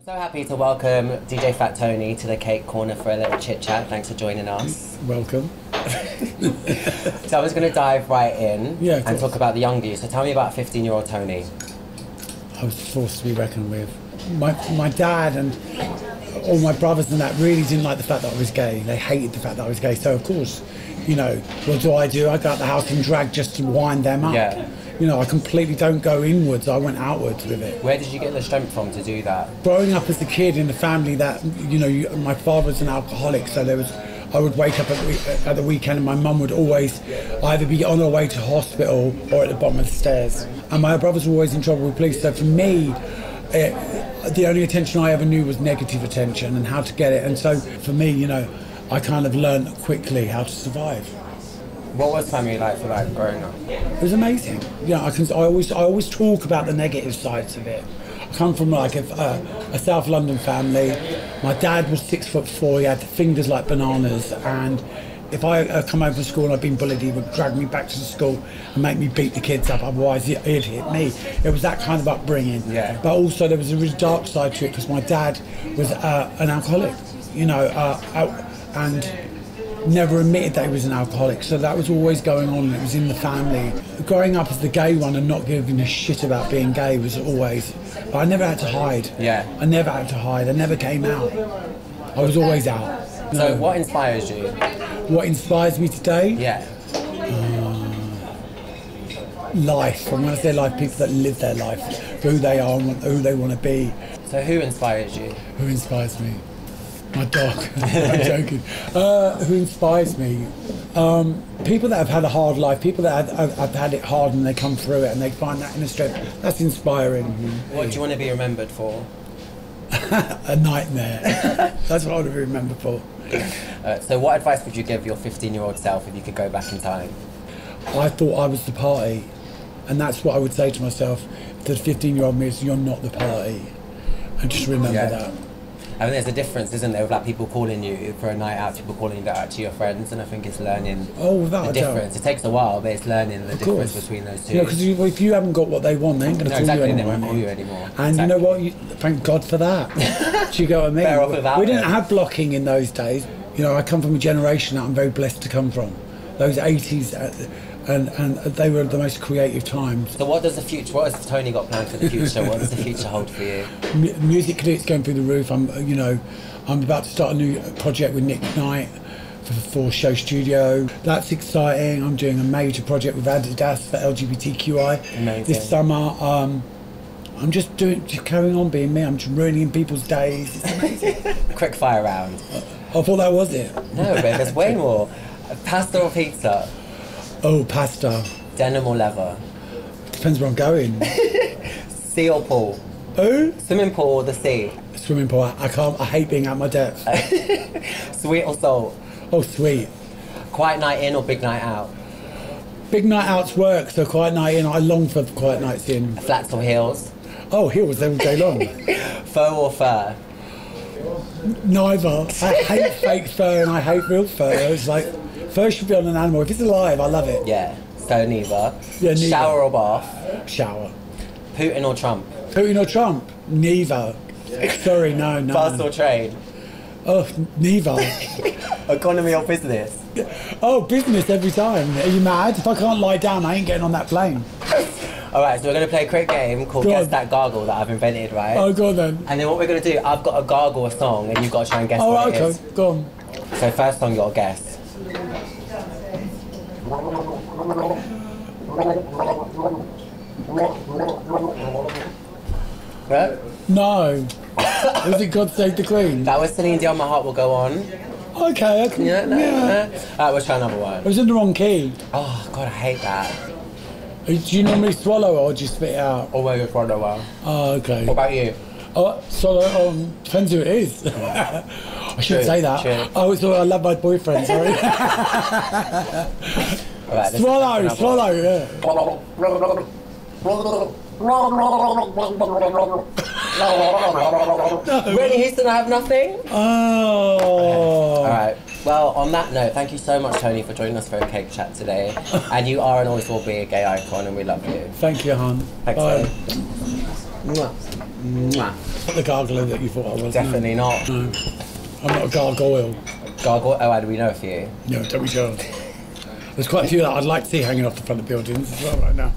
So happy to welcome DJ Fat Tony to the Cake Corner for a little chit chat. Thanks for joining us. Welcome. So I was going to dive right in and talk about the younger you. So tell me about 15-year-old Tony. I was forced to be reckoned with. My dad and all my brothers and that really didn't like the fact that I was gay. They hated the fact that I was gay. So of course, you know, what do? I go out the house and drag just to wind them up. Yeah. You know, I completely don't go inwards, I went outwards with it. Where did you get the strength from to do that? Growing up as a kid in a family that, you know, my father was an alcoholic, so I would wake up at the weekend and my mum would always either be on her way to hospital or at the bottom of the stairs. And my brothers were always in trouble with police, so for me, the only attention I ever knew was negative attention and how to get it. And so for me, you know, I kind of learned quickly how to survive. What was family like for growing up? It was amazing. You know, I always talk about the negative sides of it. I come from like a South London family. My dad was 6'4", he had fingers like bananas, and if I come home from school and I'd been bullied, he would drag me back to the school and make me beat the kids up, otherwise he'd hit me. It was that kind of upbringing. Yeah. But also there was a really dark side to it because my dad was an alcoholic, you know, and never admitted that he was an alcoholic, so that was always going on. It was in the family. Growing up as the gay one and not giving a shit about being gay was always, but I never had to hide. Yeah. I never had to hide. I never came out. I was always out. So what inspires you? What inspires me today? Yeah. Life. And when I say life, people that live their life, who they are and who they want to be. So who inspires you? Who inspires me? My dog. I'm joking. Who inspires me? People that have had a hard life, people that have had it hard and they come through it and they find that inner strength. That's inspiring. What do you want to be remembered for? A nightmare. That's what I want to be remembered for. So what advice would you give your 15-year-old self if you could go back in time? I thought I was the party, and that's what I would say to myself. To the 15-year-old me is, you're not the party. And just remember that. I mean, there's a difference, isn't there, with like people calling you for a night out, people calling you out to your friends, and I think it's learning the difference. It takes a while, but it's learning the difference between those two. Yeah, because if you haven't got what they want, they ain't going to call you anymore. They won't call you anymore. And you know what? Thank God for that. Do you get what I mean? Better off without we didn't have blocking in those days. You know, I come from a generation that I'm very blessed to come from. Those 80s, and they were the most creative times. So what has Tony got planned for the future? What does the future hold for you? Musically, it's going through the roof. I'm about to start a new project with Nick Knight for Show Studio. That's exciting. I'm doing a major project with Adidas for LGBTQI this summer. I'm just carrying on being me. I'm just ruining people's days. It's amazing. Quick fire round. I thought that was it. No, but there's way more. Pasta or pizza? Oh, pasta. Denim or leather? Depends where I'm going. Sea or pool? Oh? Swimming pool or the sea? Swimming pool. I hate being at my depth. Sweet or salt? Oh, sweet. Quiet night in or big night out? Big night out's work, so quiet night in. I long for quiet nights in. Flats or heels? Oh, heels all day long. Faux or fur? Neither. I hate fake fur and I hate real fur. It's like, fur should be on an animal. If it's alive, I love it. Yeah, so neither. Yeah, neither. Shower or bath? Shower. Putin or Trump? Putin or Trump? Neither. Sorry, no. Bus or train? Oh, neither. Economy or business? Oh, business every time. Are you mad? If I can't lie down, I ain't getting on that plane. Alright, so we're going to play a quick game called Guess That Gargle that I've invented, right? Oh, go on then. And then what we're going to do, I've got to gargle a song and you've got to try and guess what it is. Oh, okay, go on. So first song, you got to guess. What? No. Was it God Save the Queen? That was Celine Dion, My Heart Will Go On. Okay, I can... Yeah. Alright, we'll try another one. It was in the wrong key. Oh, God, I hate that. Do you normally swallow or just spit it out? Always swallow well. Oh, okay. What about you? Oh, swallow, depends who it is. I shouldn't say that. True. Oh, so I love my boyfriend, sorry. Right, swallow, yeah. Really, Houston, I have nothing? Oh. Alright, well, on that note, thank you so much, Tony, for joining us for a cake chat today. And you are and always will be a gay icon, and we love you. Thank you, hon. Thanks, Bye. Mwah. Mwah. Not the gargler that you thought I was. Definitely no. not. No. I'm not a gargoyle. Gargoyle? Oh, how do we know a few? No, don't be sure. There's quite a few that I'd like to see hanging off the front of buildings as well right now.